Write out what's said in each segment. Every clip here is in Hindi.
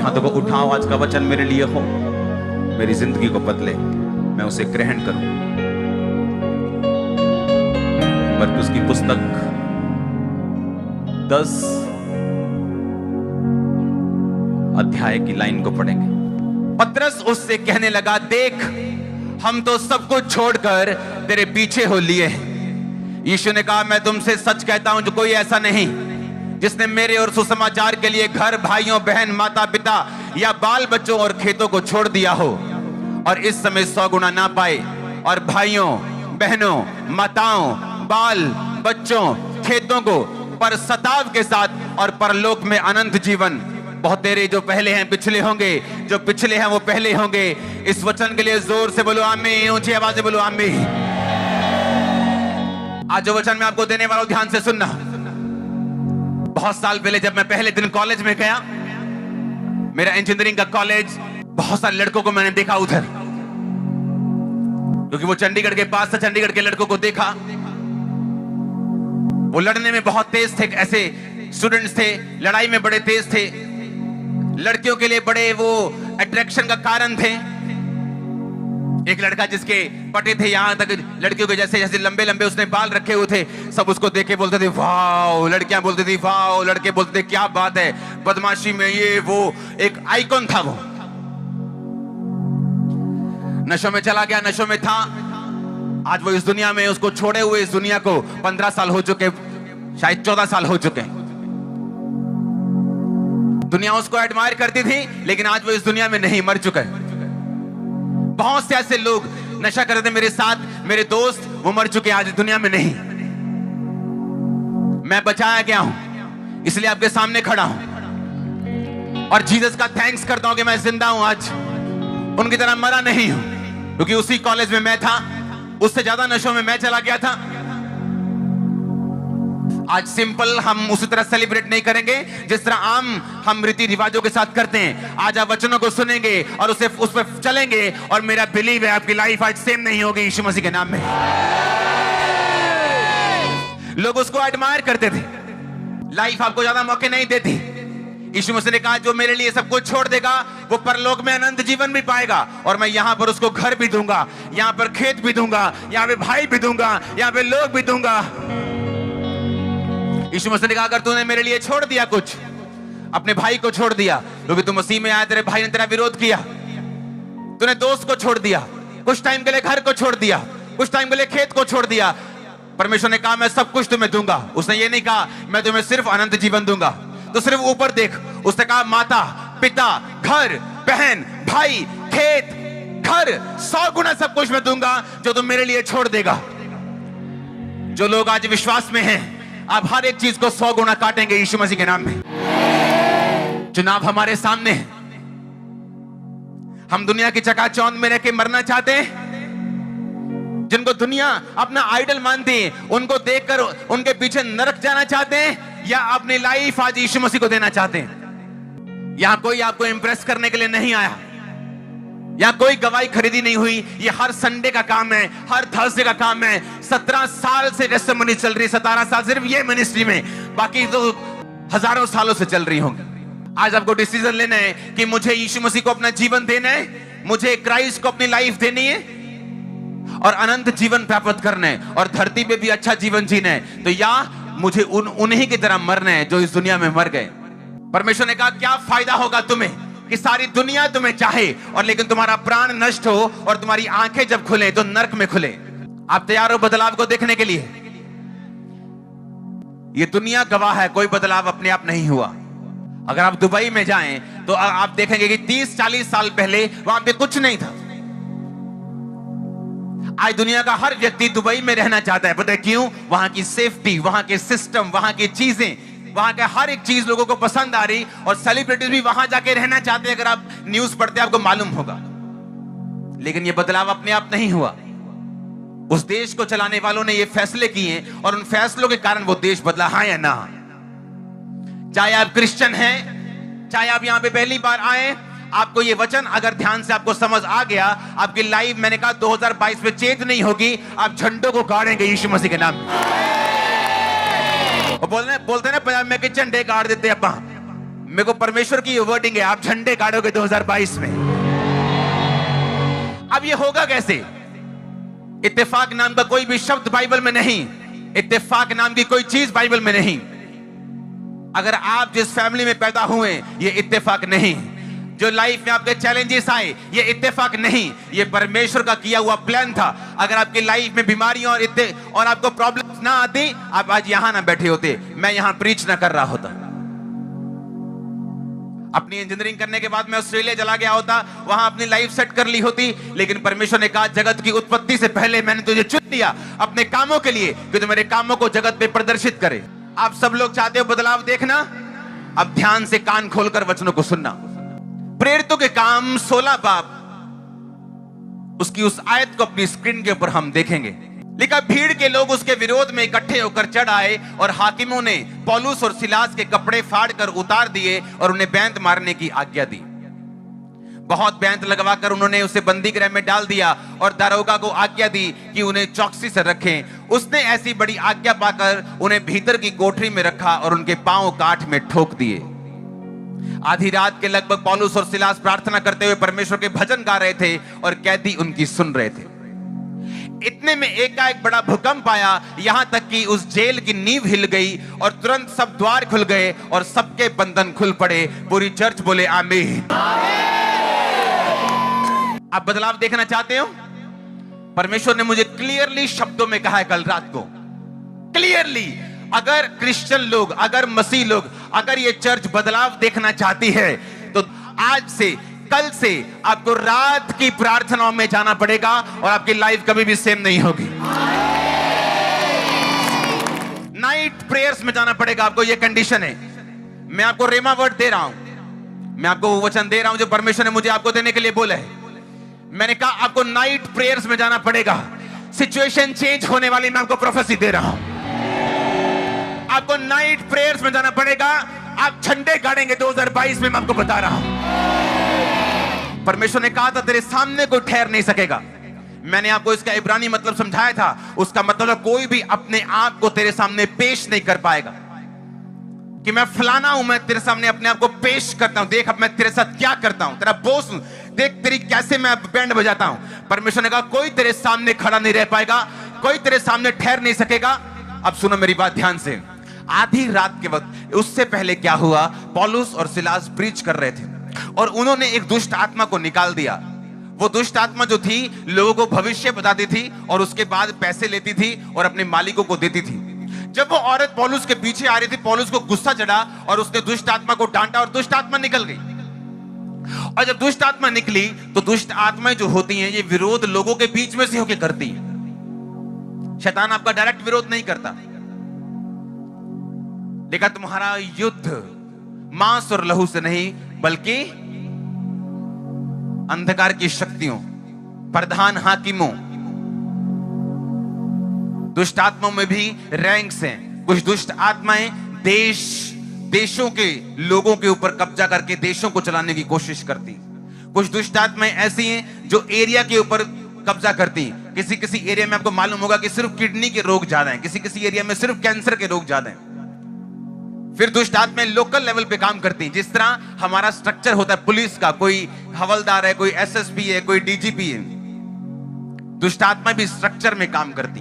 हाथों को उठाओ। आज का वचन मेरे लिए हो, मेरी जिंदगी को बदले, मैं उसे ग्रहण करूं। मरकुस की पुस्तक 10 अध्याय की लाइन को पढ़ेंगे। पतरस उससे कहने लगा, देख हम तो सब कुछ छोड़कर तेरे पीछे हो लिए हैं। यीशु ने कहा, मैं तुमसे सच कहता हूं, जो कोई ऐसा नहीं जिसने मेरे और सुसमाचार के लिए घर, भाइयों, बहन, माता पिता या बाल बच्चों और खेतों को छोड़ दिया हो और इस समय 100 गुना ना पाए, और भाइयों, बहनों, माताओं, बाल बच्चों, खेतों को पर सताव के साथ और परलोक में अनंत जीवन। बहुत तेरे जो पहले हैं पिछले होंगे, जो पिछले हैं वो पहले होंगे। इस वचन के लिए जोर से बोलो आमीन, ऊंची आवाज से बोलो आमीन। आज जो वचन मैं आपको देने वाला हूं, ध्यान से सुनना। बहुत साल पहले जब मैं पहले दिन कॉलेज में गया, मेरा इंजीनियरिंग का कॉलेज, बहुत सारे लड़कों को मैंने देखा उधर, क्योंकि वो चंडीगढ़ के पास था। चंडीगढ़ के लड़कों को देखा, वो लड़ने में बहुत तेज थे। ऐसे स्टूडेंट्स थे, लड़ाई में बड़े तेज थे, लड़कियों के लिए बड़े वो अट्रैक्शन का कारण थे। एक लड़का जिसके पटे थे यहां तक, लड़कियों के जैसे जैसे लंबे लंबे उसने बाल रखे हुए थे, सब उसको देख के बोलते थे वाओ, लड़कियां बोलती थी वाओ, लड़के बोलते थे क्या बात है, बदमाशी में ये वो, एक आइकॉन था वो। नशों में चला गया, नशों में था। आज वो इस दुनिया में, उसको छोड़े हुए इस दुनिया को 15 साल हो चुके, शायद 14 साल हो चुके। दुनिया उसको एडमायर करती थी, लेकिन आज वो इस दुनिया में नहीं, मर चुका है। बहुत से ऐसे लोग नशा करते थे मेरे साथ, मेरे दोस्त, वो मर चुके, आज दुनिया में नहीं। मैं बचाया गया हूं, इसलिए आपके सामने खड़ा हूं और जीसस का थैंक्स करता हूं कि मैं जिंदा हूं आज, उनकी तरह मरा नहीं हूं। क्योंकि उसी कॉलेज में मैं था, उससे ज्यादा नशों में मैं चला गया था। आज सिंपल हम उसी तरह सेलिब्रेट नहीं करेंगे जिस तरह आम हम रीति रिवाजों के साथ करते हैं। आज आप वचनों को सुनेंगे और उस पर चलेंगे, और मेरा बिलीव है आपकी लाइफ आज सेम नहीं होगी यीशु मसीह के नाम में। लोग उसको एडमायर करते थे, लाइफ आपको ज्यादा मौके नहीं देती। यीशु मसीह ने कहा, जो मेरे लिए सब कुछ छोड़ देगा वो परलोक में अनंत जीवन भी पाएगा, और मैं यहां पर उसको घर भी दूंगा, यहां पर खेत भी दूंगा, यहां पे भाई भी दूंगा, यहां पे लोग भी दूंगा। यीशु मसीह ने कहा, अगर तूने मेरे लिए छोड़ दिया कुछ, अपने भाई को छोड़ दिया, क्योंकि तू मसीह में आया, तेरे भाई ने तेरा विरोध किया, तूने दोस्त को छोड़ दिया, कुछ टाइम के लिए घर को छोड़ दिया, कुछ टाइम के लिए खेत को छोड़ दिया, परमेश्वर ने कहा मैं सब कुछ तुम्हें दूंगा। उसने ये नहीं कहा मैं तुम्हें सिर्फ अनंत जीवन दूंगा। तो सिर्फ ऊपर देख, उसने कहा माता पिता, घर, बहन, भाई, खेत, घर, 100 गुना सब कुछ मैं दूंगा जो तुम मेरे लिए छोड़ देगा। जो लोग आज विश्वास में हैं, आप हर एक चीज को 100 गुना काटेंगे यीशु मसीह के नाम में। चुनाव हमारे सामने है। हम दुनिया की चकाचौंध में रह के मरना चाहते हैं, जिनको दुनिया अपना आइडल मानती है, उनको देखकर उनके पीछे नरक जाना चाहते हैं, या अपनी लाइफ आज यीशु मसीह को देना चाहते हैं। यहां कोई आपको इंप्रेस करने के लिए नहीं आया, यहां कोई गवाही खरीदी नहीं हुई। ये हर संडे का काम है, हर थर्सडे का काम है। 17 साल से टेस्टिमनी चल रही, 17 साल सिर्फ ये मिनिस्ट्री में, बाकी तो हजारों सालों से चल रही होंगी। आज आपको डिसीजन लेना है कि मुझे यीशु मसीह को अपना जीवन देना है, मुझे क्राइस्ट को अपनी लाइफ देनी है और अनंत जीवन प्राप्त करना है, और धरती पे भी अच्छा जीवन जीना है। तो या मुझे उन्हीं की तरह मरना है जो इस दुनिया में मर गए। परमेश्वर ने कहा, क्या फायदा होगा तुम्हें कि सारी दुनिया तुम्हें चाहे और लेकिन तुम्हारा प्राण नष्ट हो, और तुम्हारी आंखें जब खुले तो नरक में खुले। आप तैयार हो बदलाव को देखने के लिए? ये दुनिया गवाह है, कोई बदलाव अपने आप नहीं हुआ। अगर आप दुबई में जाएं तो आप देखेंगे कि 30-40 साल पहले वहां पे कुछ नहीं था। आज दुनिया का हर व्यक्ति दुबई में रहना चाहता है। पता है क्यों? वहां की सेफ्टी, वहां के सिस्टम, वहां की चीजें, वहां का हर एक चीज लोगों को पसंद आ रही, और सेलिब्रिटीज भी वहां जाके रहना चाहते हैं। अगर आप न्यूज पढ़ते हैं आपको मालूम होगा। लेकिन ये बदलाव अपने आप नहीं हुआ, उस देश को चलाने वालों ने ये फैसले किए, और उन फैसलों के कारण वो देश बदला। हाँ या ना? चाहे आप क्रिश्चियन हैं, चाहे आप यहां पे पहली बार आए, आपको ये वचन अगर ध्यान से आपको समझ आ गया, आपकी लाइफ, मैंने कहा 2022 में चेंज नहीं होगी। आप झंडों को गाड़ेंगे यीशु मसीह के नाम में। बोलते ना पंजाब में कि झंडे गाड़ देते ਆਪਾਂ। मेरे को परमेश्वर की ये वर्डिंग है, आप झंडे गाड़ोगे 2022 में। अब ये होगा कैसे? इत्तेफाक नाम का कोई भी शब्द बाइबल में नहीं, इत्तेफाक नाम की कोई चीज बाइबल में नहीं। अगर आप जिस फैमिली में पैदा हुए, ये इत्तेफाक नहीं। जो लाइफ में आपके चैलेंजेस आए, ये इत्तेफाक नहीं, ये परमेश्वर का किया हुआ प्लान था। अगर आपकी लाइफ में बीमारियां और आपको प्रॉब्लम्स ना आती, आप आज यहां ना बैठे होते, मैं यहां प्रीच ना कर रहा होता। अपनी इंजीनियरिंग करने के बाद मैं ऑस्ट्रेलिया चला गया होता, वहां अपनी लाइफ सेट कर ली होती। लेकिन परमेश्वर ने कहा, जगत की उत्पत्ति से पहले मैंने तुझे चुन लिया अपने कामों के लिए, कि तू मेरे कामों को जगत में प्रदर्शित करे। आप सब लोग चाहते हो बदलाव देखना? अब ध्यान से कान खोलकर वचनों को सुनना। प्रेरितों के काम 16 बाब, उसकी उस आयत को अपनी स्क्रीन के ऊपर हम देखेंगे। लिखा, भीड़ के लोग उसके विरोध में इकट्ठे होकर चढ़ आए और हाकिमों ने पौलुस और सिलास के कपड़े फाड़कर उतार दिए और उन्हें बैंत मारने की आज्ञा दी। बहुत बैंत लगवाकर उन्होंने उसे बंदी गृह में डाल दिया और दारोगा को आज्ञा दी कि उन्हें चौकसी से रखें। उसने ऐसी बड़ी आज्ञा पाकर उन्हें भीतर की कोठरी में रखा और उनके पांव काठ में ठोक दिए। आधी रात के लगभग पौलुस और सिलास प्रार्थना करते हुए परमेश्वर के भजन गा रहे थे और कैदी उनकी सुन रहे थे। इतने में एकाएक बड़ा भूकंप आया, यहां तक कि उस जेल की नींव हिल गई और तुरंत सब द्वार खुल गए और सबके बंधन खुल पड़े। पूरी चर्च बोले आमीन। आप बदलाव देखना चाहते हो? परमेश्वर ने मुझे क्लियरली शब्दों में कहा है कल रात को, क्लियरली, अगर क्रिश्चियन लोग, अगर मसीह लोग, अगर ये चर्च बदलाव देखना चाहती है, तो आज से, कल से आपको रात की प्रार्थनाओं में जाना पड़ेगा और आपकी लाइफ कभी भी सेम नहीं होगी। नाइट प्रेयर्स में जाना पड़ेगा आपको, ये कंडीशन है। मैं आपको रेमा वर्ड दे रहा हूं, मैं आपको वो वचन दे रहा हूं जो परमेश्वर ने मुझे आपको देने के लिए बोला है। मैंने कहा आपको नाइट प्रेयर्स में जाना पड़ेगा। सिचुएशन चेंज होने वाली, मैं आपको प्रोफेसी दे रहा हूं। आपको नाइट प्रेयर्स में जाना पड़ेगा। आप झंडे गाड़ेंगे 2022 में, मैं आपको बता रहा हूं। परमेश्वर ने कहा था तेरे सामने कोई ठहर नहीं सकेगा। मैंने आपको इसका इब्रानी मतलब समझाया था। उसका मतलब कोई भी अपने आप को तेरे सामने पेश नहीं कर पाएगा कि मैं फलाना हूं, मैं तेरे सामने अपने आप को पेश करता हूं, देख अब मैं तेरे साथ क्या करता हूं, तेरा बॉस हूं, देख तेरी कैसे मैं बैंड बजाता हूं। परमेश्वर ने कहा कोई तेरे सामने खड़ा नहीं रह पाएगा, कोई तेरे सामने ठहर नहीं सकेगा। अब सुनो मेरी बात ध्यान से। आधी रात के वक्त, उससे पहले क्या हुआ, पौलुस और सिलास प्रीच कर रहे थे और उन्होंने एक दुष्ट आत्मा को निकाल दिया। वो दुष्ट आत्मा जो थी, लोगों को भविष्य बताती थी और उसके बाद पैसे लेती थी और अपने मालिकों को देती थी। जब वो औरत पौलुस के पीछे आ रही थी, पौलुस को गुस्सा चढ़ा और उसने दुष्ट आत्मा को डांटा और दुष्ट आत्मा निकल गई। और जब दुष्ट आत्मा निकली तो दुष्ट आत्माएं जो होती हैं, ये विरोध लोगों के बीच में से होकर करती हैं। शैतान आपका डायरेक्ट विरोध नहीं करता, लेकिन तुम्हारा युद्ध मांस और लहू से नहीं, बल्कि अंधकार की शक्तियों, प्रधान हाकिमों, दुष्ट आत्माओं में भी रैंक्स हैं। कुछ दुष्ट आत्माएं देशों के लोगों के ऊपर कब्जा करके देशों को चलाने की कोशिश करती। कुछ दुष्ट आत्माएं ऐसी हैं जो एरिया के ऊपर कब्जा करती। किसी किसी एरिया में आपको मालूम होगा कि सिर्फ किडनी के रोग ज्यादा हैं, किसी किसी एरिया में सिर्फ कैंसर के रोग ज्यादा हैं। फिर दुष्ट आत्माएं लोकल लेवल पे काम करती। जिस तरह हमारा स्ट्रक्चर होता है पुलिस का, कोई हवलदार है, कोई एसएसपी है, कोई डीजीपी है, दुष्ट आत्मा भी स्ट्रक्चर में काम करती।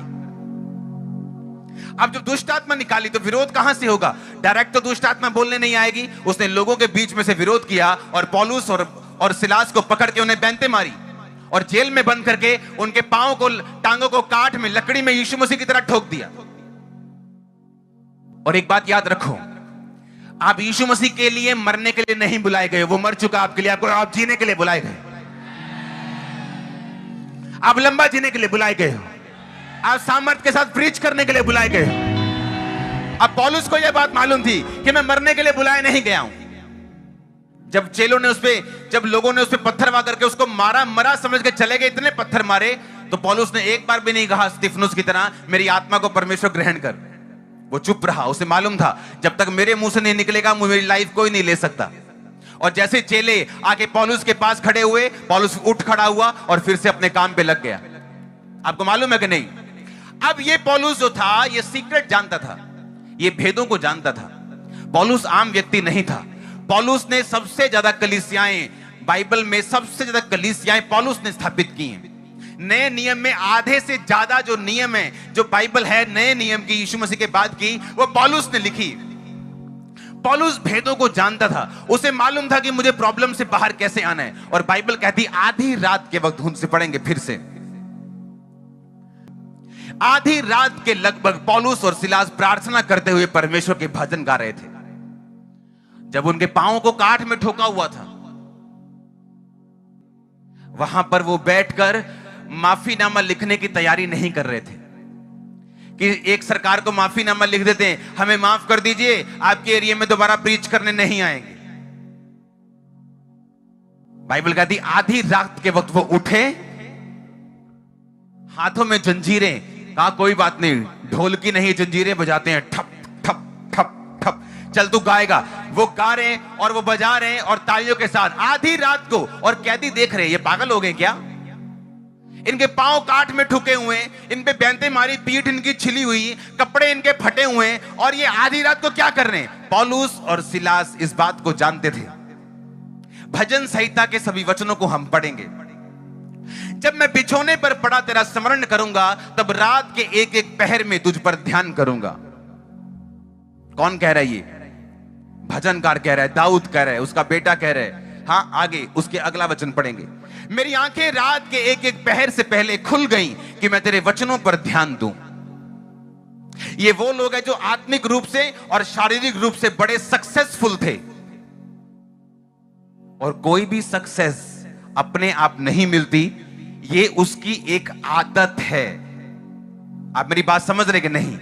अब जब दुष्ट आत्मा निकाली तो विरोध कहां से होगा? डायरेक्ट तो दुष्ट आत्मा बोलने नहीं आएगी। उसने लोगों के बीच में से विरोध किया और पौलुस और सिलास को पकड़ के उन्हें बैंतें मारी और जेल में बंद करके उनके पांव को, टांगों को काठ में, लकड़ी में यीशु मसीह की तरह ठोक दिया। और एक बात याद रखो, आप यीशु मसीह के लिए मरने के लिए नहीं बुलाए गए, वो मर चुका आपके लिए, आपको आप जीने के लिए बुलाए गए। आप लंबा जीने के लिए बुलाए गए हो, आप सामर्थ के साथ प्रीच करने के लिए बुलाए गए। अब पौलुस को यह बात मालूम थी कि मैं मरने के लिए बुलाए नहीं गया हूं। जब चेलों ने जब लोगों ने उस पे पत्थर मार करके उसको मारा, मरा समझ के चले गए, इतने पत्थर मारे, तो पौलुस ने एक बार भी नहीं कहा स्तिफनुस की तरह मेरी आत्मा को परमेश्वर ग्रहण कर। वो चुप रहा। उसे मालूम था जब तक मेरे मुंह से नहीं निकलेगा मेरी लाइफ कोई नहीं ले सकता। और जैसे चेले आके पौलुस के पास खड़े हुए, पौलुस उठ खड़ा हुआ और फिर से अपने काम पे लग गया। आपको मालूम है कि नहीं? अब ये पौलुस जो था, ये सीक्रेट जानता था, ये भेदों को जानता था। पौलुस आम व्यक्ति नहीं था। पौलुस ने सबसे ज्यादा कलीसियाएं, बाइबल में सबसे ज्यादा कलीसियाएं पौलुस ने स्थापित की हैं। नए नियम में आधे से ज्यादा जो नियम है, जो बाइबल है नए नियम की, यीशु मसीह के बाद की, वो पौलुस ने लिखी। पौलुस भेदों को जानता था, उसे मालूम था कि मुझे प्रॉब्लम से बाहर कैसे आना है। और बाइबल कहती आधी रात के वक्त, उनसे पढ़ेंगे फिर से, आधी रात के लगभग पौलुस और सिलास प्रार्थना करते हुए परमेश्वर के भजन गा रहे थे। जब उनके पांवों को काठ में ठोका हुआ था, वहां पर वो बैठकर माफीनामा लिखने की तैयारी नहीं कर रहे थे कि एक सरकार को माफीनामा लिख देते हैं, हमें माफ कर दीजिए, आपके एरिया में दोबारा प्रीच करने नहीं आएंगे। बाइबल कहती आधी रात के वक्त वो उठे, हाथों में जंजीरें, कहा कोई बात नहीं, ढोल की नहीं जंजीरें बजाते हैं, ठप ठप ठप ठप, चल तू गाएगा। वो गा रहे हैं और वो बजा रहे हैं और तालियों के साथ आधी रात को। और कैदी देख रहे हैं, ये पागल हो गए क्या? इनके पांव काठ में ठुके हुए, इन पे बैंते मारी, पीठ इनकी छिली हुई, कपड़े इनके फटे हुए, और ये आधी रात को क्या कर रहे हैं? पौलुस और सिलास इस बात को जानते थे। भजन संहिता के सभी वचनों को हम पढ़ेंगे। जब मैं बिछोने पर पड़ा तेरा स्मरण करूंगा, तब रात के एक एक पहर में तुझ पर ध्यान करूंगा। कौन कह रहा है? ये भजनकार कह रहा है, दाऊद कह रहा है, उसका बेटा कह रहा है। हाँ, आगे उसके अगला वचन पढ़ेंगे। मेरी आंखें रात के एक एक पहर से पहले खुल गईं कि मैं तेरे वचनों पर ध्यान दूं। ये वो लोग हैं जो आत्मिक रूप से और शारीरिक रूप से बड़े सक्सेसफुल थे। और कोई भी सक्सेस अपने आप नहीं मिलती, ये उसकी एक आदत है। आप मेरी बात समझ रहे कि नहीं?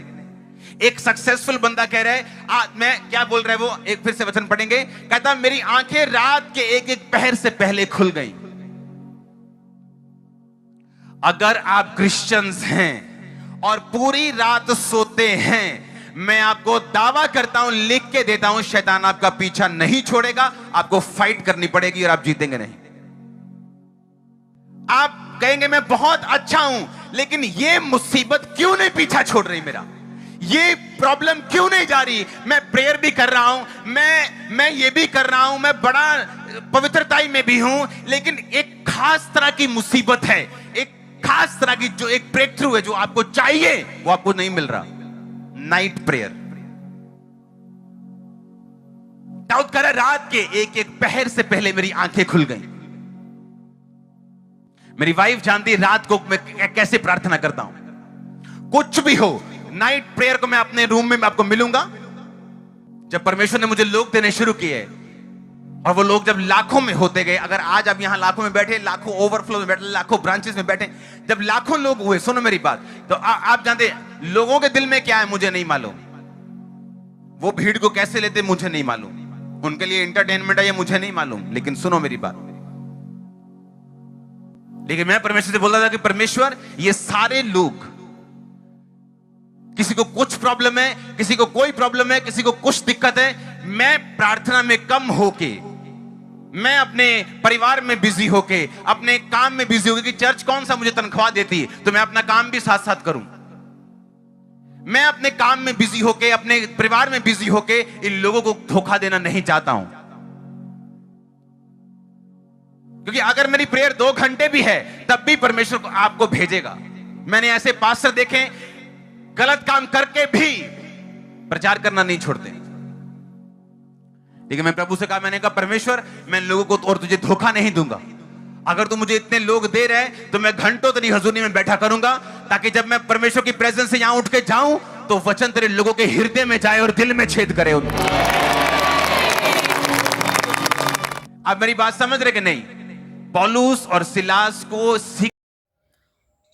एक सक्सेसफुल बंदा कह रहा है, मैं क्या बोल रहा है वो, एक फिर से वचन पढ़ेंगे। कहता मेरी आंखें रात के एक एक पहर से पहले खुल गई। अगर आप क्रिश्चियंस हैं और पूरी रात सोते हैं, मैं आपको दावा करता हूं, लिख के देता हूं, शैतान आपका पीछा नहीं छोड़ेगा। आपको फाइट करनी पड़ेगी और आप जीतेंगे नहीं। आप कहेंगे मैं बहुत अच्छा हूं, लेकिन ये मुसीबत क्यों नहीं पीछा छोड़ रही मेरा? ये प्रॉब्लम क्यों नहीं जा रही? मैं प्रेयर भी कर रहा हूं, मैं ये भी कर रहा हूं, मैं बड़ा पवित्रताई में भी हूं, लेकिन एक खास तरह की मुसीबत है, एक खास तरह की जो एक ब्रेक थ्रू है, जो आपको चाहिए वो आपको नहीं मिल रहा। Night prayer. दाऊद कह रहा है रात के एक एक पहर से पहले मेरी आंखें खुल गई। मेरी वाइफ जानती है रात को मैं कैसे प्रार्थना करता हूं। कुछ भी हो, नाइट प्रेयर को मैं अपने रूम में आपको मिलूंगा। जब परमेश्वर ने मुझे लोग देने शुरू किए, और वो लोग जब लाखों में होते गए, अगर आज आप यहां लाखों में बैठे, लाखों ओवरफ्लो में बैठे, लाखों ब्रांचेस में बैठे, जब लाखों लोग हुए, सुनो मेरी बात, तो आप जानते लोगों के दिल में क्या है मुझे नहीं मालूम। वो भीड़ को कैसे लेते मुझे नहीं मालूम, उनके लिए एंटरटेनमेंट है ये मुझे नहीं मालूम। लेकिन सुनो मेरी बात, लेकिन मैं परमेश्वर से बोल रहा था कि परमेश्वर, ये सारे लोग, किसी को कुछ प्रॉब्लम है, किसी को कोई प्रॉब्लम है, किसी को कुछ दिक्कत है, मैं प्रार्थना में कम होके, मैं अपने परिवार में बिजी होके, अपने काम में बिजी होके, कि चर्च कौन सा मुझे तनख्वाह देती है, तो मैं अपना काम भी साथ साथ करूं। मैं अपने काम में बिजी होके, अपने परिवार में बिजी होके इन लोगों को धोखा देना नहीं चाहता हूं। क्योंकि अगर मेरी प्रेयर 2 घंटे भी है, तब भी परमेश्वर को आपको भेजेगा। मैंने ऐसे पास्टर देखे गलत काम करके भी प्रचार करना नहीं छोड़ते। लेकिन मैं प्रभु से कहा, मैंने कहा परमेश्वर, मैं लोगों को और तुझे धोखा नहीं दूंगा। अगर तू मुझे इतने लोग दे रहे हैं, तो मैं घंटों तेरी हजूरी में बैठा करूंगा, ताकि जब मैं परमेश्वर की प्रेजेंस से यहां उठ के जाऊं, तो वचन तेरे लोगों के हृदय में जाए और दिल में छेद करे उनको। आप मेरी बात समझ रहे कि नहीं? पौलुस और सिलास को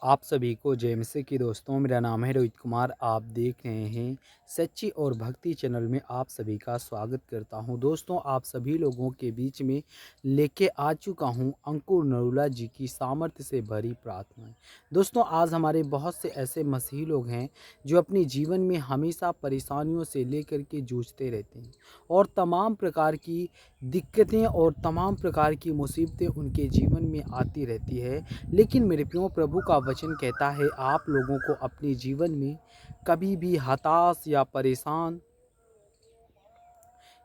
आप सभी को जय मसीह की दोस्तों, मेरा नाम है रोहित कुमार। आप देख रहे हैं सच्ची और भक्ति चैनल में आप सभी का स्वागत करता हूं। दोस्तों, आप सभी लोगों के बीच में लेके आ चुका हूं अंकुर नरूला जी की सामर्थ्य से भरी प्रार्थनाएं। दोस्तों, आज हमारे बहुत से ऐसे मसीही लोग हैं जो अपने जीवन में हमेशा परेशानियों से लेकर के जूझते रहते हैं, और तमाम प्रकार की दिक्कतें और तमाम प्रकार की मुसीबतें उनके जीवन में आती रहती है। लेकिन मेरे प्रियो, प्रभु का वचन कहता है, आप लोगों को अपने जीवन में कभी भी हताश या परेशान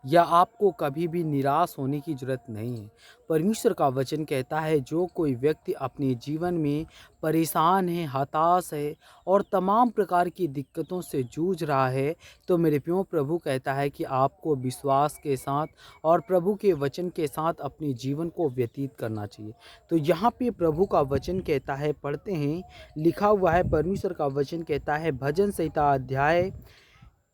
या आपको कभी भी निराश होने की ज़रूरत नहीं है। परमेश्वर का वचन कहता है जो कोई व्यक्ति अपने जीवन में परेशान है, हताश है और तमाम प्रकार की दिक्कतों से जूझ रहा है, तो मेरे प्रियो प्रभु कहता है कि आपको विश्वास के साथ और प्रभु के वचन के साथ अपने जीवन को व्यतीत करना चाहिए। तो यहाँ पे प्रभु का वचन कहता है, पढ़ते हैं, लिखा हुआ है, परमेश्वर का वचन कहता है भजन संहिता अध्याय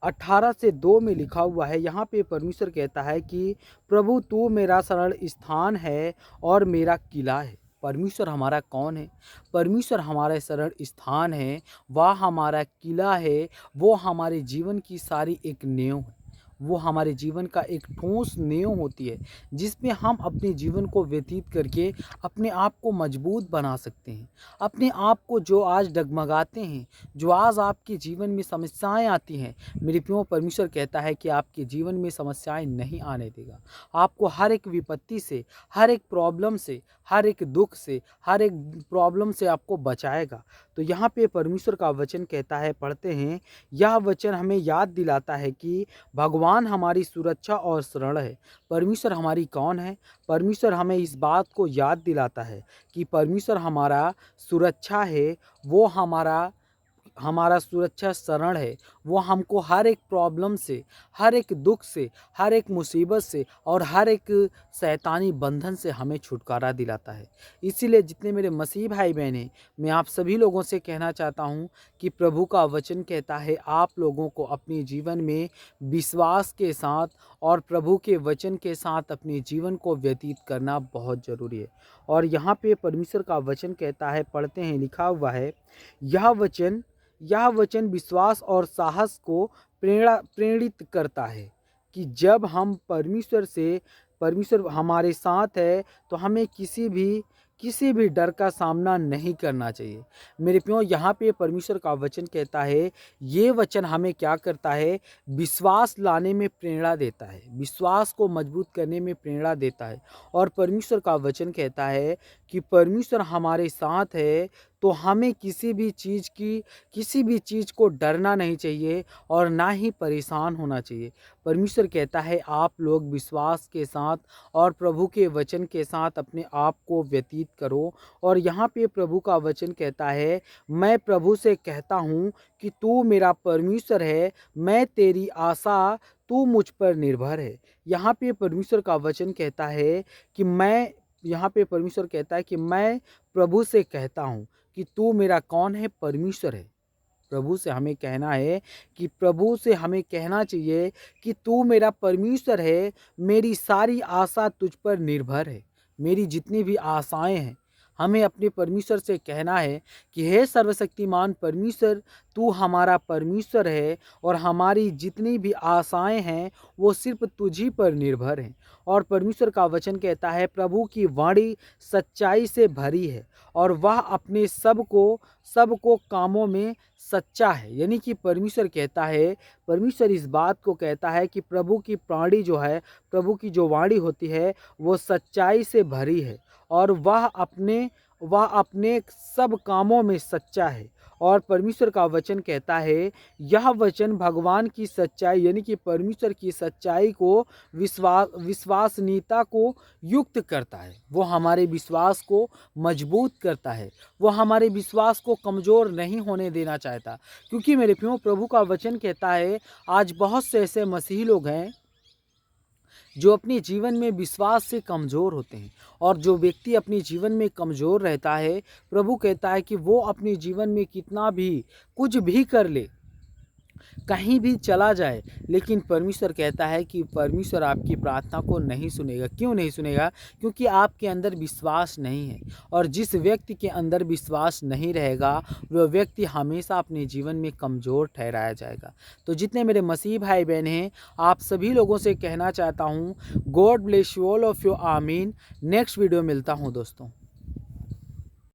18 से 2 में लिखा हुआ है। यहाँ पे परमेश्वर कहता है कि प्रभु तू मेरा शरण स्थान है और मेरा किला है। परमेश्वर हमारा कौन है? परमेश्वर हमारा शरण स्थान है, वह हमारा किला है, वो हमारे जीवन की सारी एक नींव है। वो हमारे जीवन का एक ठोस नींव होती है जिसमें हम अपने जीवन को व्यतीत करके अपने आप को मजबूत बना सकते हैं। अपने आप को जो आज डगमगाते हैं, जो आज आपके जीवन में समस्याएं आती हैं, मेरे प्रियो परमेश्वर कहता है कि आपके जीवन में समस्याएं नहीं आने देगा। आपको हर एक विपत्ति से, हर एक प्रॉब्लम से, हर एक दुख से, हर एक प्रॉब्लम से आपको बचाएगा। तो यहाँ पे परमेश्वर का वचन कहता है, पढ़ते हैं, यह वचन हमें याद दिलाता है कि भगवान हमारी सुरक्षा और शरण है। परमेश्वर हमारी कौन है? परमेश्वर हमें इस बात को याद दिलाता है कि परमेश्वर हमारा सुरक्षा है, वो हमारा हमारा सुरक्षा शरण है। वो हमको हर एक प्रॉब्लम से, हर एक दुख से, हर एक मुसीबत से और हर एक शैतानी बंधन से हमें छुटकारा दिलाता है। इसीलिए जितने मेरे मसीह भाई बहन हैं, मैं आप सभी लोगों से कहना चाहता हूँ कि प्रभु का वचन कहता है आप लोगों को अपने जीवन में विश्वास के साथ और प्रभु के वचन के साथ अपने जीवन को व्यतीत करना बहुत ज़रूरी है। और यहाँ पे परमेश्वर का वचन कहता है, पढ़ते हैं, लिखा हुआ है, यह वचन विश्वास और साहस को प्रेरित करता है कि जब हम परमेश्वर हमारे साथ है तो हमें किसी भी डर का सामना नहीं करना चाहिए। मेरे प्रियो यहाँ पे परमेश्वर का वचन कहता है, ये वचन हमें क्या करता है? विश्वास लाने में प्रेरणा देता है, विश्वास को मजबूत करने में प्रेरणा देता है। और परमेश्वर का वचन कहता है कि परमेश्वर हमारे साथ है तो हमें किसी भी चीज़ को डरना नहीं चाहिए और ना ही परेशान होना चाहिए। परमेश्वर कहता है आप लोग विश्वास के साथ और प्रभु के वचन के साथ अपने आप को व्यतीत करो। और यहाँ पे प्रभु का वचन कहता है, मैं प्रभु से कहता हूँ कि तू मेरा परमेश्वर है, मैं तेरी आशा, तू मुझ पर निर्भर है। यहाँ पे परमेश्वर का वचन कहता है कि मैं प्रभु से कहता हूँ कि तू मेरा कौन है? परमेश्वर है। प्रभु से हमें कहना चाहिए कि तू मेरा परमेश्वर है, मेरी सारी आशा तुझ पर निर्भर है। मेरी जितनी भी आशाएं हैं, हमें अपने परमेश्वर से कहना है कि हे सर्वशक्तिमान परमेश्वर, तू हमारा परमेश्वर है और हमारी जितनी भी आशाएं हैं वो सिर्फ तुझी पर निर्भर हैं। और परमेश्वर का वचन कहता है प्रभु की वाणी सच्चाई से भरी है और वह अपने सबको कामों में सच्चा है। यानी कि परमेश्वर इस बात को कहता है कि प्रभु की वाणी जो है, प्रभु की जो वाणी होती है वो सच्चाई से भरी है और वह अपने सब कामों में सच्चा है। और परमेश्वर का वचन कहता है, यह वचन भगवान की सच्चाई यानी कि परमेश्वर की सच्चाई को विश्वसनीयता को युक्त करता है। वो हमारे विश्वास को मजबूत करता है, वो हमारे विश्वास को कमज़ोर नहीं होने देना चाहता। क्योंकि मेरे प्रियो प्रभु का वचन कहता है आज बहुत से ऐसे मसीही लोग हैं जो अपने जीवन में विश्वास से कमज़ोर होते हैं। और जो व्यक्ति अपने जीवन में कमज़ोर रहता है, प्रभु कहता है कि वो अपने जीवन में कितना भी कुछ भी कर ले, कहीं भी चला जाए, लेकिन परमेश्वर कहता है कि परमेश्वर आपकी प्रार्थना को नहीं सुनेगा। क्यों नहीं सुनेगा? क्योंकि आपके अंदर विश्वास नहीं है। और जिस व्यक्ति के अंदर विश्वास नहीं रहेगा वह व्यक्ति हमेशा अपने जीवन में कमज़ोर ठहराया जाएगा। तो जितने मेरे मसीह भाई बहन हैं, आप सभी लोगों से कहना चाहता हूँ, God bless you all of you, आमीन। नेक्स्ट वीडियो मिलता हूँ दोस्तों।